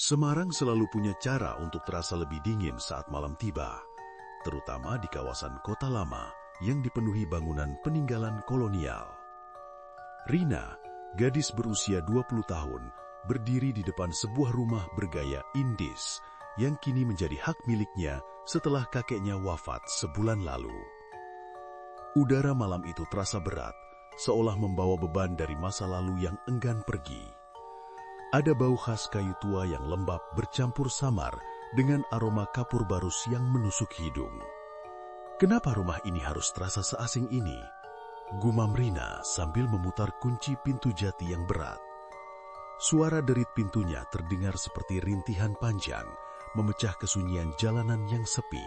Semarang selalu punya cara untuk terasa lebih dingin saat malam tiba, terutama di kawasan kota lama yang dipenuhi bangunan peninggalan kolonial. Rina, gadis berusia 20 tahun, berdiri di depan sebuah rumah bergaya Indis yang kini menjadi hak miliknya setelah kakeknya wafat sebulan lalu. Udara malam itu terasa berat, seolah membawa beban dari masa lalu yang enggan pergi. Ada bau khas kayu tua yang lembab bercampur samar dengan aroma kapur barus yang menusuk hidung. Kenapa rumah ini harus terasa seasing ini? Gumam Rina sambil memutar kunci pintu jati yang berat. Suara derit pintunya terdengar seperti rintihan panjang, memecah kesunyian jalanan yang sepi.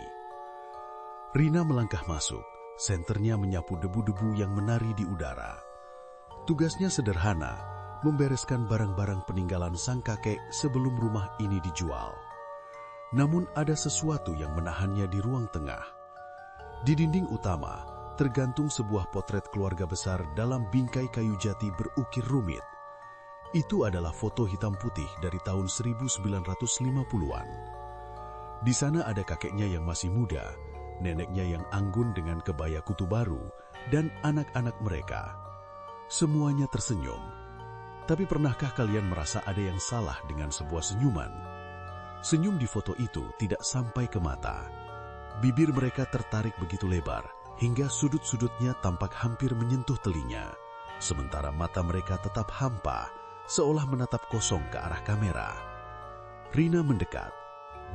Rina melangkah masuk, senternya menyapu debu-debu yang menari di udara. Tugasnya sederhana, membereskan barang-barang peninggalan sang kakek sebelum rumah ini dijual. Namun ada sesuatu yang menahannya di ruang tengah. Di dinding utama, tergantung sebuah potret keluarga besar dalam bingkai kayu jati berukir rumit. Itu adalah foto hitam putih dari tahun 1950-an. Di sana ada kakeknya yang masih muda, neneknya yang anggun dengan kebaya kutu baru, dan anak-anak mereka. Semuanya tersenyum. Tapi pernahkah kalian merasa ada yang salah dengan sebuah senyuman? Senyum di foto itu tidak sampai ke mata. Bibir mereka tertarik begitu lebar, hingga sudut-sudutnya tampak hampir menyentuh telinga. Sementara mata mereka tetap hampa, seolah menatap kosong ke arah kamera. Rina mendekat,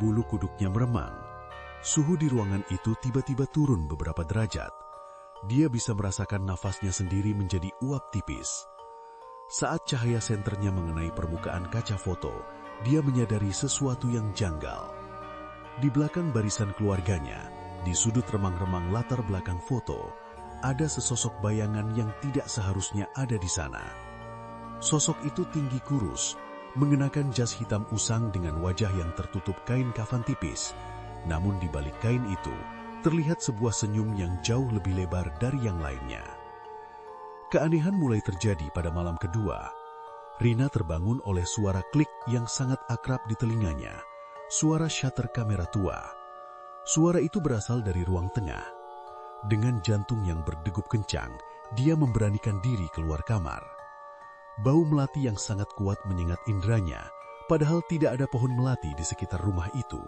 bulu kuduknya meremang. Suhu di ruangan itu tiba-tiba turun beberapa derajat. Dia bisa merasakan nafasnya sendiri menjadi uap tipis. Saat cahaya senternya mengenai permukaan kaca foto, dia menyadari sesuatu yang janggal. Di belakang barisan keluarganya, di sudut remang-remang latar belakang foto, ada sesosok bayangan yang tidak seharusnya ada di sana. Sosok itu tinggi kurus, mengenakan jas hitam usang dengan wajah yang tertutup kain kafan tipis. Namun di balik kain itu, terlihat sebuah senyum yang jauh lebih lebar dari yang lainnya. Keanehan mulai terjadi pada malam kedua. Rina terbangun oleh suara klik yang sangat akrab di telinganya, suara shutter kamera tua. Suara itu berasal dari ruang tengah. Dengan jantung yang berdegup kencang, dia memberanikan diri keluar kamar. Bau melati yang sangat kuat menyengat indranya, padahal tidak ada pohon melati di sekitar rumah itu.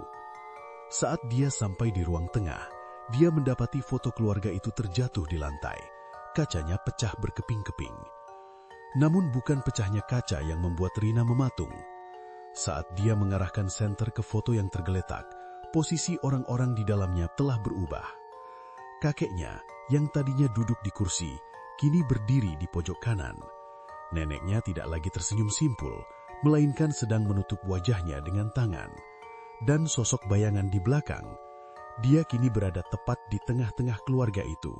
Saat dia sampai di ruang tengah, dia mendapati foto keluarga itu terjatuh di lantai. Kacanya pecah berkeping-keping. Namun bukan pecahnya kaca yang membuat Rina mematung. Saat dia mengarahkan senter ke foto yang tergeletak, posisi orang-orang di dalamnya telah berubah. Kakeknya, yang tadinya duduk di kursi, kini berdiri di pojok kanan. Neneknya tidak lagi tersenyum simpul, melainkan sedang menutup wajahnya dengan tangan. Dan sosok bayangan di belakang, dia kini berada tepat di tengah-tengah keluarga itu.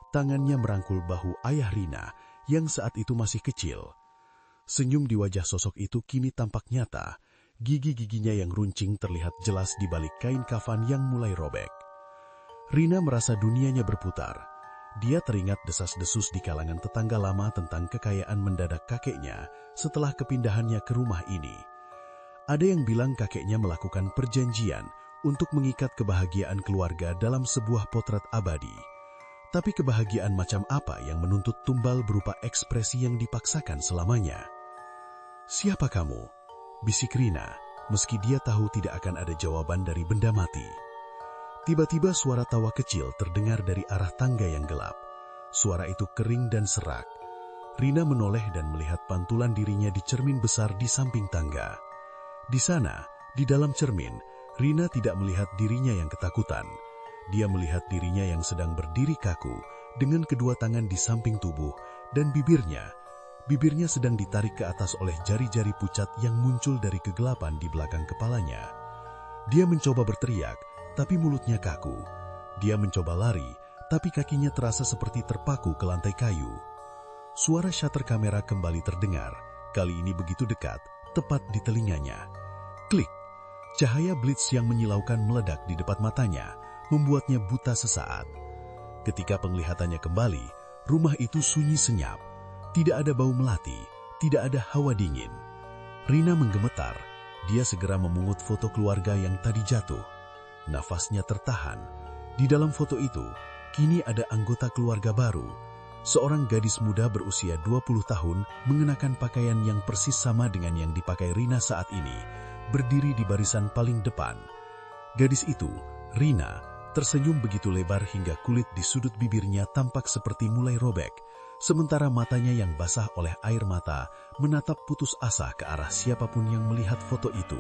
Tangannya merangkul bahu ayah Rina yang saat itu masih kecil. Senyum di wajah sosok itu kini tampak nyata. Gigi-giginya yang runcing terlihat jelas di balik kain kafan yang mulai robek. Rina merasa dunianya berputar. Dia teringat desas-desus di kalangan tetangga lama tentang kekayaan mendadak kakeknya setelah kepindahannya ke rumah ini. Ada yang bilang kakeknya melakukan perjanjian untuk mengikat kebahagiaan keluarga dalam sebuah potret abadi. Tapi kebahagiaan macam apa yang menuntut tumbal berupa ekspresi yang dipaksakan selamanya? "Siapa kamu?" bisik Rina, meski dia tahu tidak akan ada jawaban dari benda mati. Tiba-tiba suara tawa kecil terdengar dari arah tangga yang gelap. Suara itu kering dan serak. Rina menoleh dan melihat pantulan dirinya di cermin besar di samping tangga. Di sana, di dalam cermin, Rina tidak melihat dirinya yang ketakutan. Dia melihat dirinya yang sedang berdiri kaku dengan kedua tangan di samping tubuh dan bibirnya sedang ditarik ke atas oleh jari-jari pucat yang muncul dari kegelapan di belakang kepalanya. Dia mencoba berteriak, tapi mulutnya kaku. Dia mencoba lari, tapi kakinya terasa seperti terpaku ke lantai kayu. Suara shutter kamera kembali terdengar, kali ini begitu dekat, tepat di telinganya. Klik! Cahaya blitz yang menyilaukan meledak di depan matanya, membuatnya buta sesaat. Ketika penglihatannya kembali, rumah itu sunyi senyap. Tidak ada bau melati, tidak ada hawa dingin. Rina menggemetar, dia segera memungut foto keluarga yang tadi jatuh. Nafasnya tertahan. Di dalam foto itu, kini ada anggota keluarga baru. Seorang gadis muda berusia 20 tahun mengenakan pakaian yang persis sama dengan yang dipakai Rina saat ini, berdiri di barisan paling depan. Gadis itu, Rina, tersenyum begitu lebar hingga kulit di sudut bibirnya tampak seperti mulai robek, sementara matanya yang basah oleh air mata menatap putus asa ke arah siapapun yang melihat foto itu.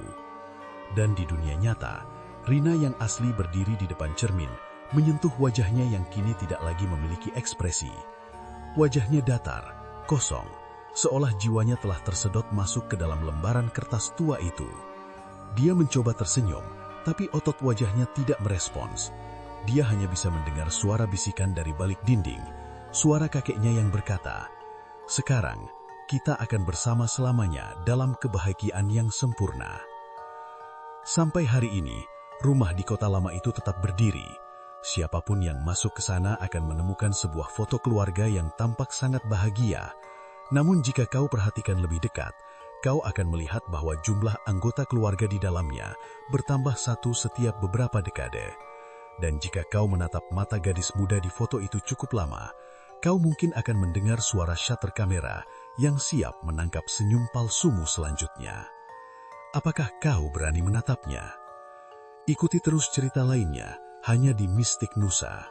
Dan di dunia nyata, Rina yang asli berdiri di depan cermin, menyentuh wajahnya yang kini tidak lagi memiliki ekspresi. Wajahnya datar, kosong, seolah jiwanya telah tersedot masuk ke dalam lembaran kertas tua itu. Dia mencoba tersenyum, tapi otot wajahnya tidak merespons. Dia hanya bisa mendengar suara bisikan dari balik dinding, suara kakeknya yang berkata, "Sekarang, kita akan bersama selamanya dalam kebahagiaan yang sempurna." Sampai hari ini, rumah di kota lama itu tetap berdiri. Siapapun yang masuk ke sana akan menemukan sebuah foto keluarga yang tampak sangat bahagia. Namun jika kau perhatikan lebih dekat, kau akan melihat bahwa jumlah anggota keluarga di dalamnya bertambah satu setiap beberapa dekade. Dan jika kau menatap mata gadis muda di foto itu cukup lama, kau mungkin akan mendengar suara shutter kamera yang siap menangkap senyum palsumu selanjutnya. Apakah kau berani menatapnya? Ikuti terus cerita lainnya hanya di Mistik Nusa.